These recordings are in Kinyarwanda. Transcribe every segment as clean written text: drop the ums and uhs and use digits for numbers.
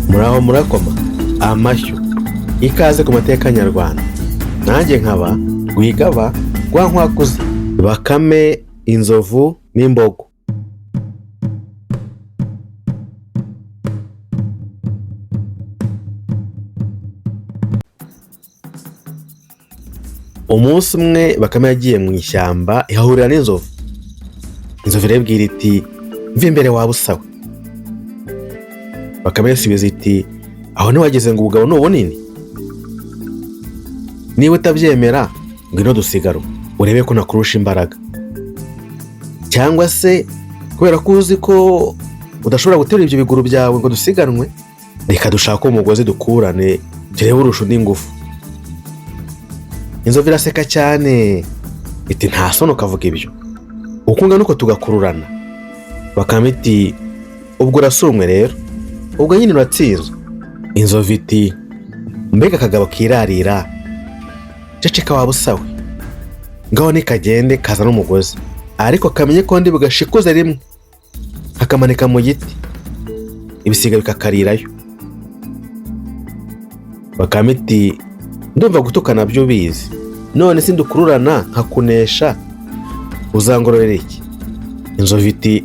Muraho murakoma amashyo ikaze ku mateka nyarwanda. Nanjye nkaba Rwigaba rwa Nkwakuzi, Bakame, inzovu n'imbogo. Umunsi umwe Bakame yagiye mu ishyamba ihahurira n'inzovu. Inzovu irabwira iti mva imbere waba usawe. Bakame yasubiza iti aho ntiwageze ngo ubugabo ni ubunini? Niba utabyemera ngwino dusigarwe urebe ko nakurusha imbaraga, cyangwa se kubera ko uzi ko udashobora guterura ibyo biguru byawe ngo dusiganwe, reka dushake umugozi dukurane turebe urusha undi ngufu. Inzovu iraseka cyane iti nta soni ukavuga ibyo, ukunga nuko tugakururana. Bakame iti ubwo urasumwe rero, ubwo nyine uratsinzwe. Inzovu iti mbega akagabo kirarira, ceceka waba usawe, ngaho nikagende kaza n'umugozi, ariko kamenye ko ndi bugashikuze rimwe akamanika mu giti ibisiga bikakarirayo. Bakame iti ndumva gutukana byo bizi, none sindukururana nkakunesha uzangororera iki? Inzovu iti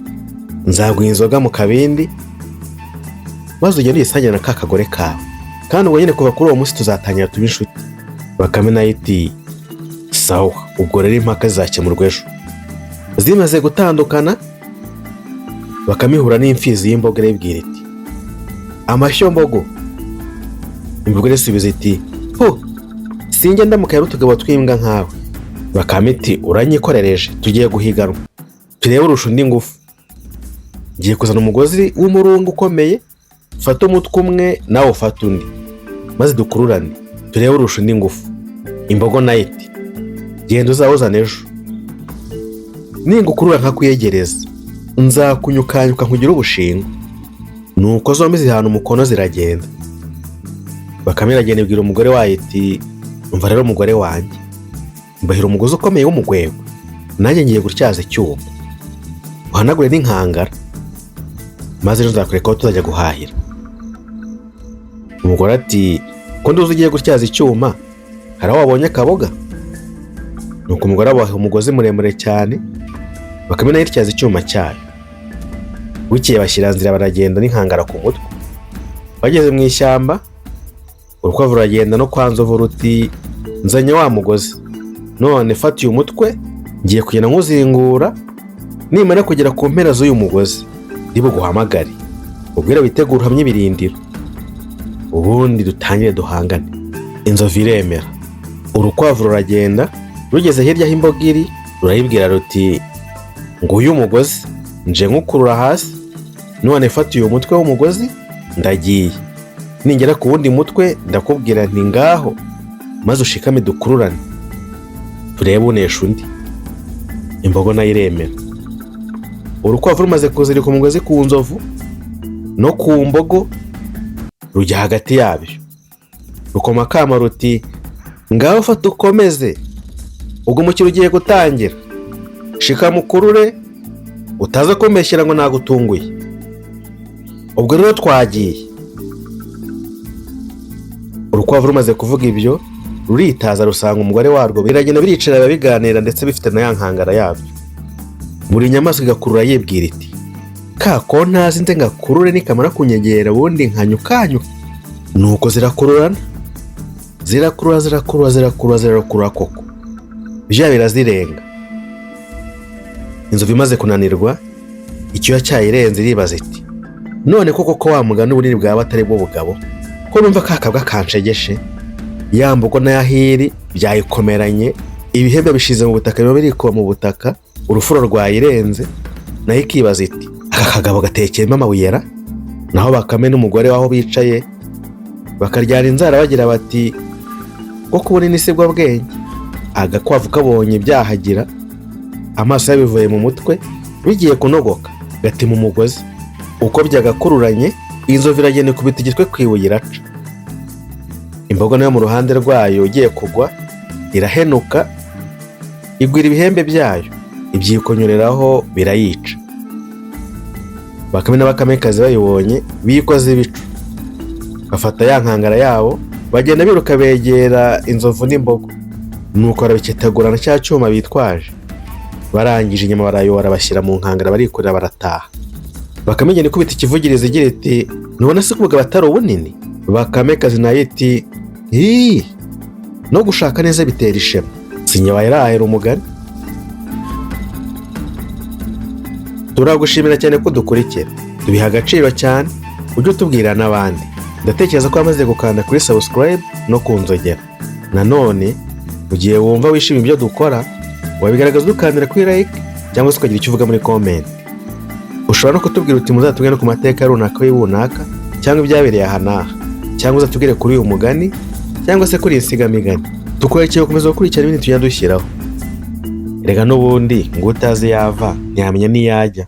nzaguha inzoga mu kabindi maze ugende uyisangira na ka kagore kawe, kandi ubwo nyine kuva kuri uwo munsi tuzatangira tuba inshuti. Bakame nayo iti sawa, ubwo rero impaka zizakemurwa ejo. Zimaze gutandukana, Bakame ihura n'imfizi y'imbogo irayibwira iti amashyo mbogo. Imbogo irasubiza iti sinjye ndamukaya utugabo twimbwa nkawe. Bakame iti uranyikorereje, tugiye guhiganwa turebe urusha undi ngufu. Ngiye kuzana umugozi w'umurungu ukomeye, fata umutwe umwe nawe ufata undi, maze dukururane turebe urusha undi ngufu. Imbogo nayo iti genda uzawuzane ejo, ningukurura nkakwiyegereza nzakunyukanyuka nkugira ubushinga. Nuko zombi zihana umukono ziragenda. Bakame iragenda ibwira umugore wayo iti umva rero umugore wanjye, mbahira umugozi ukomeye w'umugwego, nanjye ngiye gutyaza icyuma, uhanagure n'inkangara, maze ejo nzakurekaho tuzajya guhahira. Umugore ati ko nduzi ugiye gutyaza icyuma, hari aho wabonye akaboga? Nuko umugore abaha umugozi muremure cyane, Bakame nayo ityaza icyuma cyayo. Bukeye bashyira nzira baragenda n'inkangara ku mutwe. Bageze mu ishyamba, urukwavu ruragenda no kwa Nzovu ruti nzanye wa mugozi, none fata uyu mutwe ngiye kugenda nkuzingura, nimara kugera ku mpera z'uyu mugozi ndibuguhamagare ubwire witegura uhamye ibirindiro, ubundi dutangire duhangane. Inzovu iremera. Urukwavu ruragenda, rugeze hirya aho imbogo iri rurayibwira ruti nguyu umugozi nje nkukurura hasi, none fata uyu mutwe w'umugozi ndagiye, ningera ku wundi mutwe ndakubwira nti ngaho maze ushikame dukururane turebe unesha undi. Imbogo nayo iremera. Urukwavu rumaze kuzirika umugozi ku Nzovu no ku mbogo, rujya hagati yabyo rukoma akama ruti ngaho fata ukomeze, ubwo umukino ugiye gutangira, shika mukurure utaza kumbeshyira ngo nagutunguye. Ubwo rero twagiye. Urukwavu rumaze kuvuga ibyo ruritaza rusanga umugore warwo, biragenda biricara biganira ndetse bifite na ya nkangara yabyo. Buri nyamaswa igakurura yibwira iti kako ntazi nze ngakurure nikamara kunyegera ubundi nkanyukanyuka. Nuko zirakururana, zirakurura koko bya birazirenga. Inzovu imaze kunanirwa, icyuya cyayirenze iribaza iti none koko ko wa mugani ubunini bwaba atari bwo bugabo, ko numva kakabwa kanshegeshe. Ya mbogo na yahiri byayikomeranye, ibihembe bishize mu butaka biba birikuba mu butaka, urufuro rwayirenze, nayo ikibaza iti aka kagabo gatekeyemo amabuyera. Naho Bakame n'umugore waho bicaye bakaryana inzara bagira bati ko kubunini si bwo bwenge. Agakwavu kabonye ibyahagira, amaso yabivuye mu mutwe bigiye kunogoka, gatima umugozi. Uko byagakururanye, Inzovu iragenda ikubita igitwe kwibuye iraca. Imbogo nayo mu ruhande rwayo ugiye kugwa irahenuka, igwira ibihembe byayo, ibyikonyureraho birayica. Bakame n'abakamekazi bayibonye bikoze ibicu, bafata ya nkangara yabo bagenda biruka begera inzovu n'imbogo, nuko barabiketagurana cya cyuma bitwaje. Barangije inyama barayora bashyira mu nkangara barikorera barataha. Bakame igenda ikubita ikivugiriza igira iti nubona se kuvuga batari ubunini. Bakamekazi nayo iti no gushaka neza bitera ishema, sinyabaye irahera umugani. Turagushimira cyane ko dukurikira, tubiha agaciro cyane, ujye utubwira n'abandi. Ndatekereza ko wamaze gukanda kuri subscribe no kunzogera. Nanone mu gihe wumva wishimiye ibyo dukora wabigaragaza dukandira kuri like cyangwa se ukagira icyo uvuga muri comment. Ushobora no kutubwira uti muzatubwire no ku mateka runaka y'ubunaka cyangwa ibyabereye aha n'aha, cyangwa uzatubwire kuri uyu mugani cyangwa se kuri insigamigani. Tukwerekeye gukomeza gukurikirana ibindi tujya dushyiraho. Rega n'ubundi ngo utazi yava ntiyamenya n'iyajya.